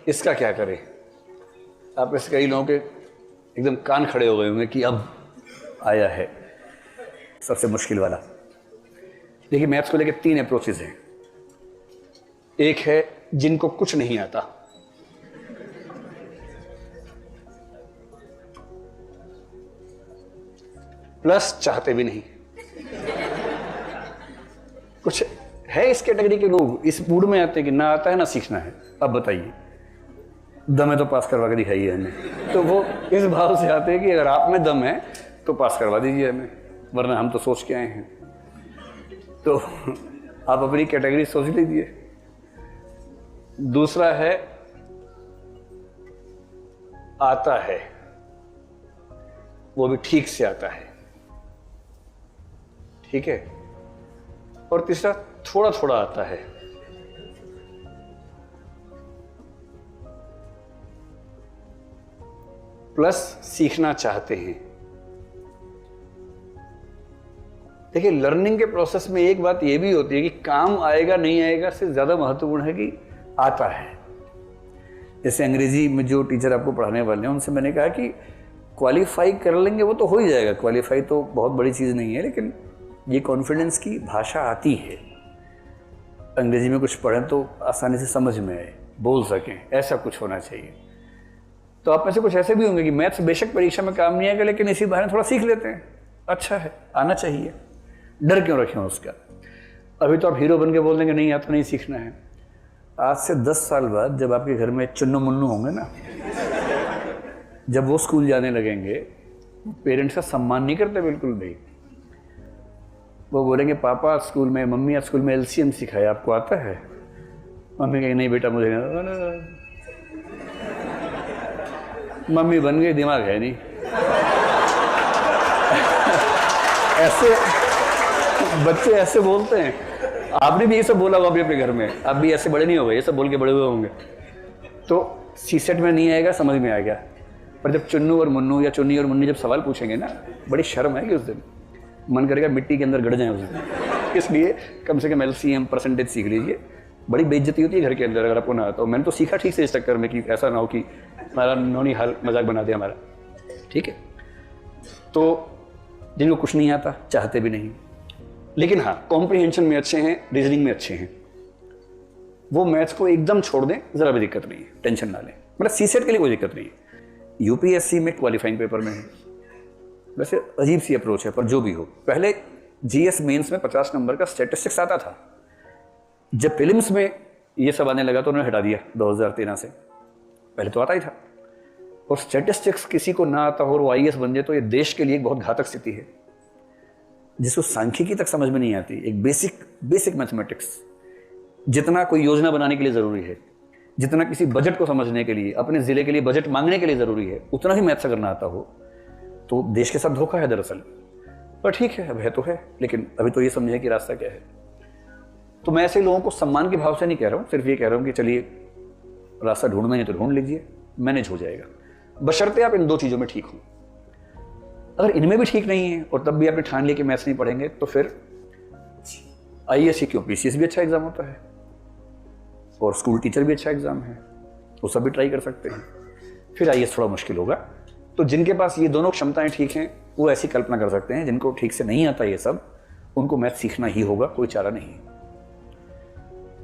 इसका क्या करें? आप में से कई लोगों के एकदम कान खड़े हो गए होंगे कि अब आया है सबसे मुश्किल वाला। देखिए, मैथ्स को लेकर 3 अप्रोचेज हैं। एक है जिनको कुछ नहीं आता, प्लस चाहते भी नहीं। कुछ है इस कैटेगरी के लोग, इस मूड में आते हैं कि ना आता है ना सीखना है। अब बताइए, दम है तो पास करवा के दिखाइए हमें। तो वो इस भाव से आते हैं कि अगर आप में दम है तो पास करवा दीजिए हमें, वरना हम तो सोच के आए हैं। तो आप अपनी कैटेगरी सोच लीजिए। दूसरा है आता है, वो भी ठीक से आता है, ठीक है। और तीसरा थोड़ा थोड़ा आता है। प्लस सीखना चाहते हैं। देखिए, लर्निंग के प्रोसेस में एक बात यह भी होती है कि काम आएगा नहीं आएगा से ज्यादा महत्वपूर्ण है कि आता है। जैसे अंग्रेजी में जो टीचर आपको पढ़ाने वाले हैं उनसे मैंने कहा कि क्वालिफाई कर लेंगे वो तो हो ही जाएगा, क्वालिफाई तो बहुत बड़ी चीज़ नहीं है, लेकिन ये कॉन्फिडेंस की भाषा आती है। अंग्रेजी में कुछ पढ़ें तो आसानी से समझ में आए, बोल सकें, ऐसा कुछ होना चाहिए। तो आप में से कुछ ऐसे भी होंगे कि मैथ्स बेशक परीक्षा में काम नहीं आएगा, लेकिन इसी बहाने थोड़ा सीख लेते हैं। अच्छा है, आना चाहिए, डर क्यों रखें उसका। अभी तो आप हीरो बन के बोल देंगे नहीं आता, नहीं सीखना है। आज से 10 साल बाद जब आपके घर में चुन्नू मुन्नू होंगे ना, जब वो स्कूल जाने लगेंगे, पेरेंट्स का सम्मान नहीं करते बिल्कुल भी। वो बोलेंगे पापा स्कूल में, मम्मी आज स्कूल में एलसीएम सिखाया, आपको आता है? मम्मी कहेंगे नहीं बेटा मुझे नहीं। मम्मी बन गई, दिमाग है नहीं। ऐसे बच्चे ऐसे बोलते हैं। आपने भी ये सब बोला होगा अभी अपने घर में, आप भी ऐसे बड़े नहीं हो गए, ये सब बोल के बड़े हुए होंगे। तो सीसेट में नहीं आएगा, समझ में आएगा। पर जब चुन्नू और मुन्नू या चुन्नी और मुन्नी जब सवाल पूछेंगे ना, बड़ी शर्म आएगी उस दिन, मन करेगा मिट्टी के अंदर गड़ जाए उस दिन। इसलिए कम से कम एलसीएम परसेंटेज सीख लीजिए। बड़ी बेइज्जती होती है घर के अंदर अगर आपको ना आता हो। मैंने तो सीखा ठीक से इस चक्कर में कि ऐसा ना हो कि हमारा नौनी हाल मजाक बना दिया हमारा, ठीक है। तो जिनको कुछ नहीं आता, चाहते भी नहीं, लेकिन हाँ कॉम्प्रिहेंशन में अच्छे हैं, रीजनिंग में अच्छे हैं, वो मैथ्स को एकदम छोड़ दें, जरा भी दिक्कत नहीं है, टेंशन ना लें। मतलब सीसेट के लिए कोई दिक्कत नहीं है। यूपीएससी में क्वालिफाइंग पेपर में है, वैसे अजीब सी अप्रोच है, पर जो भी हो। पहले जीएस मेंस में 50 नंबर का स्टैटिस्टिक्स आता था। जब प्रीलिम्स में ये सब आने लगा तो उन्होंने हटा दिया 2013 से। पहले तो आता ही था। और स्टैटिस्टिक्स किसी को ना आता हो और वो आईएएस बन जाए तो ये देश के लिए एक बहुत घातक स्थिति है, जिसको सांख्यिकी तक समझ में नहीं आती। एक बेसिक मैथमेटिक्स जितना कोई योजना बनाने के लिए ज़रूरी है, जितना किसी बजट को समझने के लिए, अपने ज़िले के लिए बजट मांगने के लिए ज़रूरी है, उतना ही मैथ्स अगर ना आता हो तो देश के साथ धोखा है दरअसल। पर ठीक है, अब है तो है, लेकिन अभी तो ये समझे कि रास्ता क्या है। तो मैं ऐसे लोगों को सम्मान के भाव से नहीं कह रहा हूँ, सिर्फ ये कह रहा हूँ कि चलिए रास्ता ढूंढना है तो ढूंढ लीजिए, मैनेज हो जाएगा, बशर्ते आप इन 2 चीज़ों में ठीक हो। अगर इनमें भी ठीक नहीं है और तब भी आपने ठान लिया कि मैथ्स नहीं पढ़ेंगे, तो फिर आईएएस ही क्यों, पीसीएस भी अच्छा एग्जाम होता है और स्कूल टीचर भी अच्छा एग्जाम है, वो सब भी ट्राई कर सकते हैं। फिर आईएएस थोड़ा मुश्किल होगा। तो जिनके पास ये दोनों क्षमताएं ठीक हैं, वो ऐसी कल्पना कर सकते हैं। जिनको ठीक से नहीं आता ये सब, उनको मैथ्स सीखना ही होगा, कोई चारा नहीं।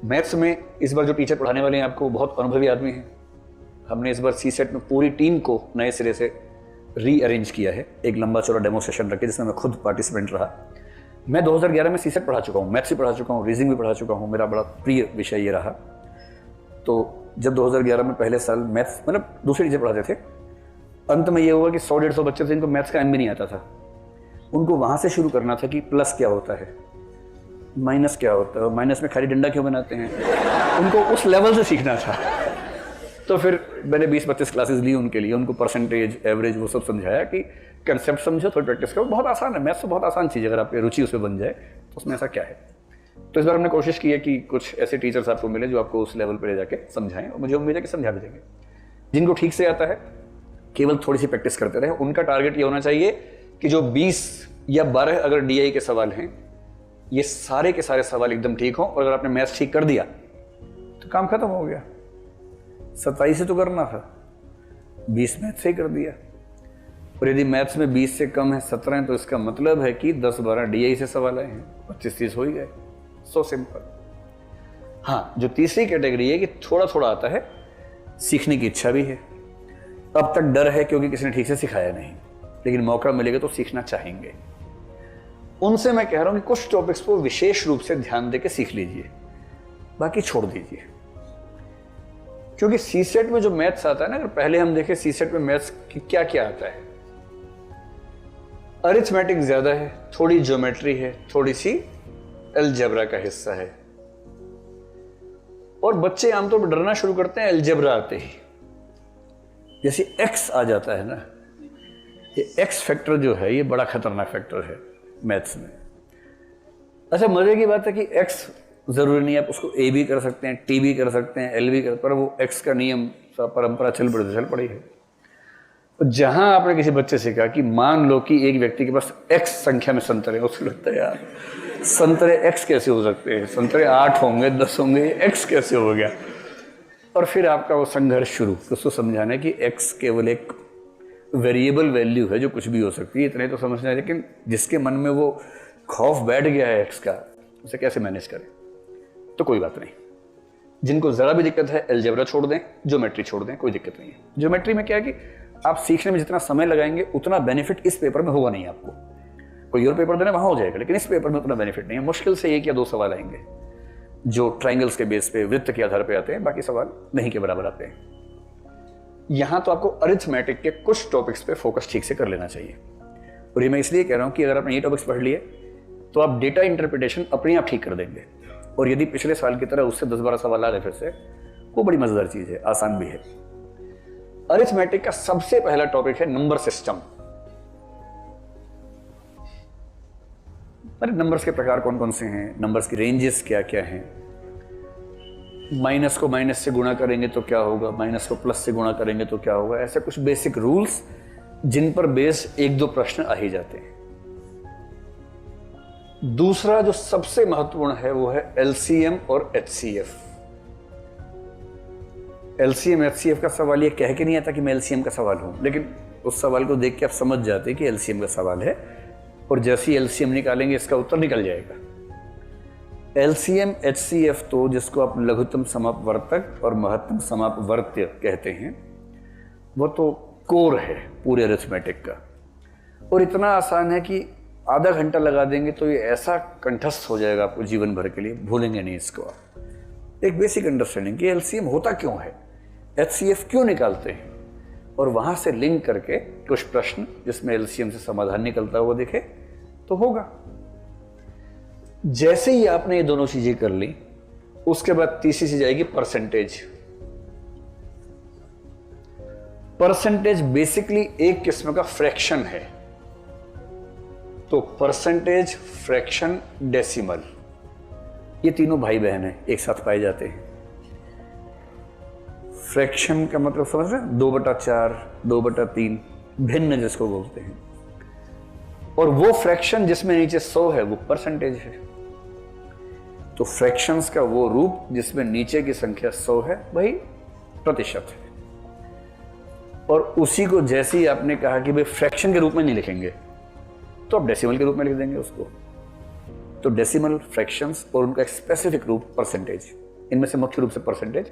मैथ्स में इस बार जो टीचर पढ़ाने वाले हैं आपको बहुत अनुभवी आदमी हैं। हमने इस बार सीसेट में पूरी टीम को नए सिरे से रीअरेंज किया है। एक लंबा चौड़ा डेमो सेशन रखे जिसमें मैं खुद पार्टिसिपेंट रहा। मैं 2011 में सीसेट पढ़ा चुका हूँ, मैथ्स भी पढ़ा चुका हूँ, रीजनिंग भी पढ़ा चुका हूँ, मेरा बड़ा प्रिय विषय ये रहा। तो जब 2011 में पहले साल मैथ्स, मतलब दूसरे टीचर पढ़ाते थे, अंत में ये हुआ कि 100-150 बच्चे थे जिनको मैथ्स का एम भी नहीं आता था। उनको वहाँ से शुरू करना था कि प्लस क्या होता है, माइनस क्या होता है, माइनस में खाली डंडा क्यों बनाते हैं, उनको उस लेवल से सीखना था। तो फिर मैंने 20-25 क्लासेस ली उनके लिए, उनको परसेंटेज, एवरेज, वो सब समझाया कि कंसेप्ट समझो, थोड़ी प्रैक्टिस करो, बहुत आसान है। मैथ्स तो बहुत आसान चीज़ है, अगर आपकी रुचि उसमें बन जाए तो उसमें ऐसा क्या है। तो इस बार हमने कोशिश की है कि कुछ ऐसे टीचर्स आपको मिले जो आपको उस लेवल पर ले जाके समझाएं, और मुझे उम्मीद है कि समझा भी देंगे। जिनको ठीक से आता है, केवल थोड़ी सी प्रैक्टिस करते रहे। उनका टारगेट ये होना चाहिए कि जो 20 या 12 अगर डीआई के सवाल हैं, ये सारे के सारे सवाल एकदम ठीक हों, और अगर आपने मैथ्स ठीक कर दिया तो काम खत्म हो गया। 27 से तो करना था, 20 मैथ से ही कर दिया। और यदि मैथ्स में 20 से कम है 17 है, तो इसका मतलब है कि 10-12 DI से सवाल आए हैं, 25-30 हो ही गए। So simple. हाँ, जो तीसरी कैटेगरी है कि थोड़ा थोड़ा आता है, सीखने की इच्छा भी है, अब तक डर है क्योंकि किसी ने ठीक से सिखाया नहीं, लेकिन मौका मिलेगा तो सीखना चाहेंगे। उनसे मैं कह रहा हूं कि कुछ टॉपिक्स को विशेष रूप से ध्यान देकर सीख लीजिए, बाकी छोड़ दीजिए। क्योंकि सीसेट में जो मैथ्स आता है ना, अगर पहले हम देखें सीसेट में मैथ्स क्या क्या आता है, अरिथमेटिक ज्यादा है, थोड़ी ज्योमेट्री है, थोड़ी सी अलजेब्रा का हिस्सा है। और बच्चे आमतौर पर डरना शुरू करते हैं अलजेब्रा आते ही। जैसे एक्स आ जाता है ना, ये एक्स फैक्टर जो है ये बड़ा खतरनाक फैक्टर है मैथ्स में। अच्छा, मजे की बात है कि एक्स जरूरी नहीं है, आप उसको ए भी कर सकते हैं, टी भी कर सकते हैं, एल भी कर, पर वो एक्स का नियम परंपरा चल पड़ी है। तो जहां आपने किसी बच्चे से कहा कि मान लो कि एक व्यक्ति के पास एक्स संख्या में संतरे, उसको लगता है यार संतरे एक्स कैसे हो सकते हैं, संतरे 8 होंगे 10 होंगे, एक्स कैसे हो गया। और फिर आपका वो संघर्ष शुरू, उसको समझाने कि एक्स केवल एक वेरिएबल वैल्यू है जो कुछ भी हो सकती है, इतने तो समझना है। लेकिन जिसके मन में वो खौफ बैठ गया है एक्स का, उसे कैसे मैनेज करें। तो कोई बात नहीं, जिनको जरा भी दिक्कत है अलजेब्रा छोड़ दें, ज्योमेट्री छोड़ दें, कोई दिक्कत नहीं है। ज्योमेट्री में क्या है कि आप सीखने में जितना समय लगाएंगे उतना बेनिफिट इस पेपर में होगा नहीं आपको। कोई और पेपर देना वहां हो जाएगा, लेकिन इस पेपर में उतना बेनिफिट नहीं है। मुश्किल से 1 या 2 सवाल आएंगे जो ट्राइंगल्स के बेस पे, वृत्त के आधार पे आते हैं, बाकी सवाल नहीं के बराबर आते हैं। यहां तो आपको अरिथमेटिक के कुछ टॉपिक्स पे फोकस ठीक से कर लेना चाहिए। और ये मैं इसलिए कह रहा हूं कि अगर आपने ये टॉपिक्स पढ़ लिए तो आप डेटा इंटरप्रिटेशन अपने आप ठीक कर देंगे। और यदि पिछले साल की तरह उससे 10-12 सवाल आ रहे फिर से, वो बड़ी मजेदार चीज है, आसान भी है। अरिथमेटिक का सबसे पहला टॉपिक है नंबर सिस्टम। अरे नंबर्स के प्रकार कौन कौन से हैं, नंबर्स की रेंजेस क्या क्या हैं, माइनस को माइनस से गुणा करेंगे तो क्या होगा, माइनस को प्लस से गुणा करेंगे तो क्या होगा, ऐसे कुछ बेसिक रूल्स जिन पर बेस 1-2 प्रश्न आ ही जाते हैं। दूसरा जो सबसे महत्वपूर्ण है वो है एलसीएम और एचसीएफ। एलसीएम एचसीएफ का सवाल ये कह के नहीं आता कि मैं एलसीएम का सवाल हूं, लेकिन उस सवाल को देख के आप समझ जाते हैं कि एलसीएम का सवाल है, और जैसे ही एलसीएम निकालेंगे इसका उत्तर निकल जाएगा। एलसीएम एचसीएफ तो जिसको आप लघुत्तम समापवर्तक और महत्तम समापवर्त्य कहते हैं, वो तो कोर है पूरे अरिथमेटिक का। और इतना आसान है कि आधा घंटा लगा देंगे तो ये ऐसा कंठस्थ हो जाएगा आपको जीवन भर के लिए, भूलेंगे नहीं इसको आप। एक बेसिक अंडरस्टैंडिंग कि एलसीएम होता क्यों है, एचसीएफ क्यों निकालते हैं, और वहां से लिंक करके कुछ प्रश्न जिसमें एलसीएम से समाधान निकलता हुआ दिखे तो होगा। जैसे ही आपने ये दोनों चीजें कर ली, उसके बाद तीसरी चीज आएगी परसेंटेज। परसेंटेज बेसिकली एक किस्म का फ्रैक्शन है। तो परसेंटेज, फ्रैक्शन, डेसिमल, ये तीनों भाई बहन हैं, एक साथ पाए जाते हैं। फ्रैक्शन का मतलब समझ रहे हैं, 2/4, 2/3, भिन्न जिसको बोलते हैं। और वो फ्रैक्शन जिसमें नीचे 100 है वो परसेंटेज है। तो फ्रैक्शंस का वो रूप जिसमें नीचे की संख्या 100 है वही प्रतिशत है। और उसी को जैसे ही आपने कहा कि भाई फ्रैक्शन के रूप में नहीं लिखेंगे, तो आप डेसिमल के रूप में लिख देंगे उसको। तो डेसिमल, फ्रैक्शंस और उनका एक स्पेसिफिक रूप परसेंटेज, इनमें से मुख्य रूप से परसेंटेज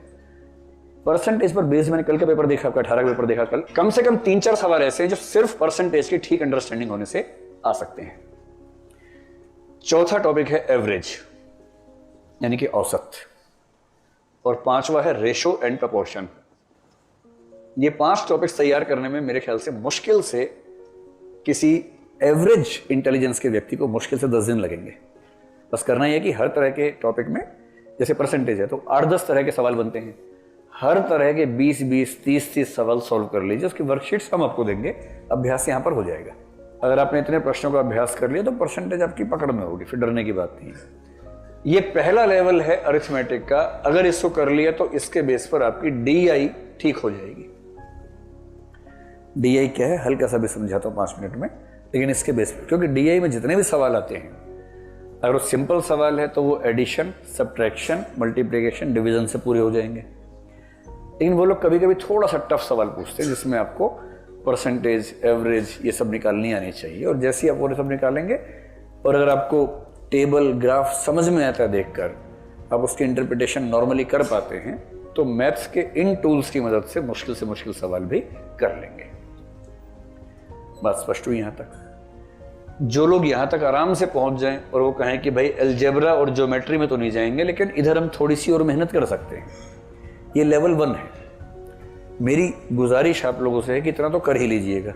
पर बेस। मैंने कल का पेपर देखा, आपका 18 का पेपर देखा कल, कम से कम 3-4 सवाल ऐसे हैं जो सिर्फ परसेंटेज की ठीक अंडरस्टैंडिंग होने से आ सकते हैं। चौथा टॉपिक है एवरेज, यानी कि औसत, और 5वां है रेशो एंड प्रपोर्शन। ये 5 टॉपिक्स तैयार करने में मेरे ख्याल से मुश्किल से किसी एवरेज इंटेलिजेंस के व्यक्ति को मुश्किल से 10 दिन लगेंगे। बस करना यह कि हर तरह के टॉपिक में, जैसे परसेंटेज है तो 8-10 तरह के सवाल बनते हैं, हर तरह के 20-20, 30-30 सवाल सॉल्व कर लीजिए। उसकी वर्कशीट्स हम आपको देंगे, अभ्यास यहां पर हो जाएगा। अगर आपने इतने प्रश्नों का अभ्यास कर लिया तो परसेंटेज आपकी पकड़ में होगी, फिर डरने की बात नहीं है। ये पहला लेवल है अरिथमेटिक का। अगर इसको कर लिया तो इसके बेस पर आपकी डीआई ठीक हो जाएगी। डीआई क्या है, हल्का सा भी समझाता हूं 5 मिनट में, लेकिन इसके बेस पर, क्योंकि डीआई में जितने भी सवाल आते हैं, अगर वो सिंपल सवाल है तो वो एडिशन, सब्ट्रैक्शन, मल्टीप्लिकेशन, डिवीजन से पूरे हो जाएंगे। लेकिन वो लोग कभी कभी थोड़ा सा टफ सवाल पूछते हैं जिसमें आपको परसेंटेज, एवरेज ये सब निकालनी आनी चाहिए। और जैसे ही आप वो सब निकालेंगे और अगर आपको टेबल ग्राफ समझ में आता है देखकर, आप उसकी इंटरप्रिटेशन नॉर्मली कर पाते हैं, तो मैथ्स के इन टूल्स की मदद से मुश्किल सवाल भी कर लेंगे। बात स्पष्ट हुई यहां तक? जो लोग यहां तक आराम से पहुंच जाएं और वो कहें कि भाई अलजेब्रा और ज्योमेट्री में तो नहीं जाएंगे, लेकिन इधर हम थोड़ी सी और मेहनत कर सकते हैं, ये लेवल 1 है। मेरी गुजारिश आप लोगों से है कि इतना तो कर ही लीजिएगा,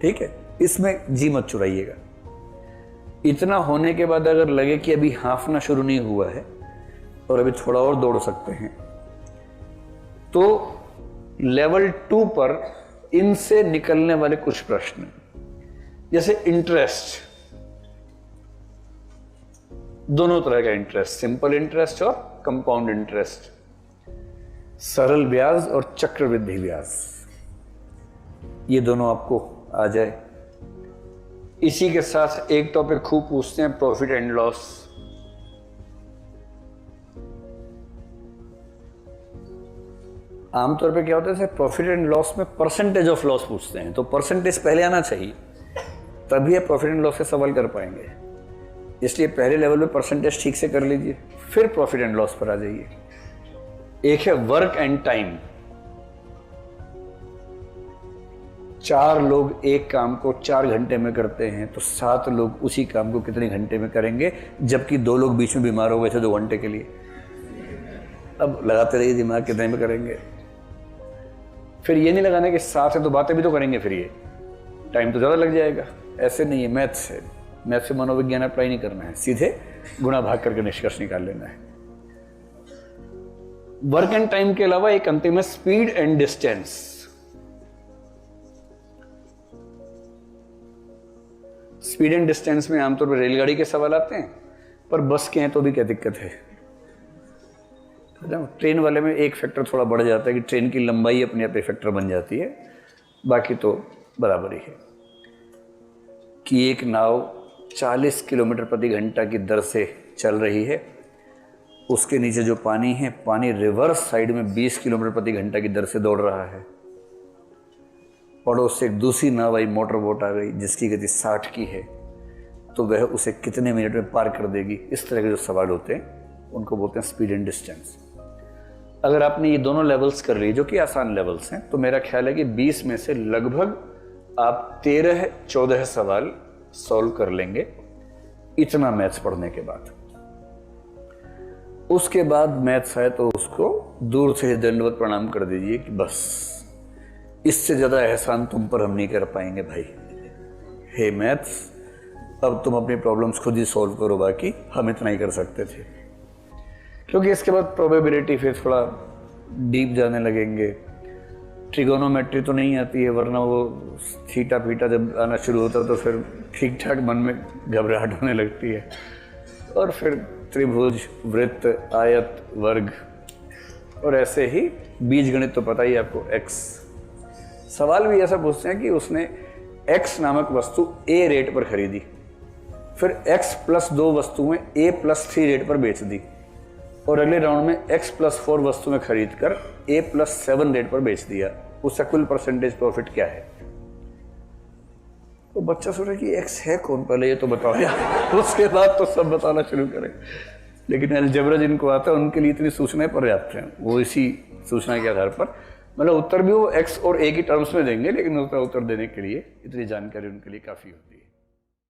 ठीक है? इसमें जी मत चुराइएगा। इतना होने के बाद अगर लगे कि अभी हाफना शुरू नहीं हुआ है और अभी थोड़ा और दौड़ सकते हैं, तो लेवल 2 पर इनसे निकलने वाले कुछ प्रश्न, जैसे इंटरेस्ट, दोनों तरह का इंटरेस्ट, सिंपल इंटरेस्ट और कंपाउंड इंटरेस्ट, सरल ब्याज और चक्रवृद्धि ब्याज, ये दोनों आपको आ जाए। इसी के साथ एक टॉपिक खूब पूछते हैं, प्रॉफिट एंड लॉस। आमतौर पे क्या होता है, प्रॉफिट एंड लॉस में परसेंटेज ऑफ लॉस पूछते हैं, तो परसेंटेज पहले आना चाहिए, तभी आप प्रॉफिट एंड लॉस के सवाल कर पाएंगे। इसलिए पहले लेवल पे परसेंटेज ठीक से कर लीजिए, फिर प्रॉफिट एंड लॉस पर आ जाइए। एक है वर्क एंड टाइम। 4 लोग एक काम को 4 घंटे में करते हैं, तो 7 लोग उसी काम को कितने घंटे में करेंगे, जबकि 2 लोग बीच में बीमार हो गए थे 2 घंटे के लिए। अब लगाते रहिए दिमाग, कितने में करेंगे। फिर ये नहीं लगाने कि साथ है तो बातें भी तो करेंगे, फिर ये टाइम तो ज्यादा लग जाएगा। ऐसे नहीं है, मैथ्स है, मैथ्स से मनोविज्ञान अप्लाई नहीं करना है, सीधे गुणा भाग करके निष्कर्ष निकाल लेना है। वर्क एंड टाइम के अलावा एक अंतिम है speed and distance. Speed and distance में आमतौर पर रेलगाड़ी के सवाल आते हैं, पर बस के हैं तो भी क्या दिक्कत है। ट्रेन वाले में एक फैक्टर थोड़ा बढ़ जाता है कि ट्रेन की लंबाई अपने आप फैक्टर बन जाती है, बाकी तो बराबर ही है। कि एक नाव 40 किलोमीटर प्रति घंटा की दर से चल रही है, उसके नीचे जो पानी है, पानी रिवर्स साइड में 20 किलोमीटर प्रति घंटा की दर से दौड़ रहा है। पड़ोस से एक दूसरी नाव आई, मोटर बोट आ गई जिसकी गति 60 की है, तो वह उसे कितने मिनट में पार कर देगी। इस तरह के जो सवाल होते हैं उनको बोलते हैं स्पीड एंड डिस्टेंस। अगर आपने ये दोनों लेवल्स कर ली, जो कि आसान लेवल्स हैं, तो मेरा ख्याल है कि 20 में से लगभग आप 13-14 सवाल सॉल्व कर लेंगे इतना मैथ्स पढ़ने के बाद। उसके बाद मैथ्स है तो उसको दूर से दंडवत प्रणाम कर दीजिए कि बस इससे ज्यादा एहसान तुम पर हम नहीं कर पाएंगे भाई। हे मैथ्स, अब तुम अपनी प्रॉब्लम्स खुद ही सॉल्व करो, बाकी हम इतना ही कर सकते थे। क्योंकि इसके बाद प्रोबेबिलिटी फिर थोड़ा डीप जाने लगेंगे। ट्रिगोनोमेट्री तो नहीं आती है, वरना वो थीटा फीटा जब आना शुरू होता है तो फिर ठीक ठाक मन में घबराहट होने लगती है। और फिर त्रिभुज, वृत्त, आयत, वर्ग, और ऐसे ही बीज गणित तो पता ही आपको, एक्स। सवाल भी ऐसा पूछते हैं कि उसने एक्स नामक वस्तु ए रेट पर खरीदी, फिर एक्स प्लस 2 वस्तुएं ए प्लस 3 रेट पर बेच दी, और अगले राउंड में x प्लस 4 वस्तुएं खरीद कर a प्लस 7 रेट पर बेच दिया। उसका कुल परसेंटेज प्रॉफिट क्या है? तो बच्चा सोच रहा है कि x है कौन, पहले ये तो बताओ यार, उसके बाद तो सब बताना शुरू करें। लेकिन अलजेब्रा जिनको आता है उनके लिए इतनी सूचनाएं पर्याप्त हैं, वो इसी सूचना के आधार पर मतलब उत्तर भी वो x और a की टर्म्स में देंगे, लेकिन उसका उत्तर देने के लिए इतनी जानकारी उनके लिए काफ़ी होती है।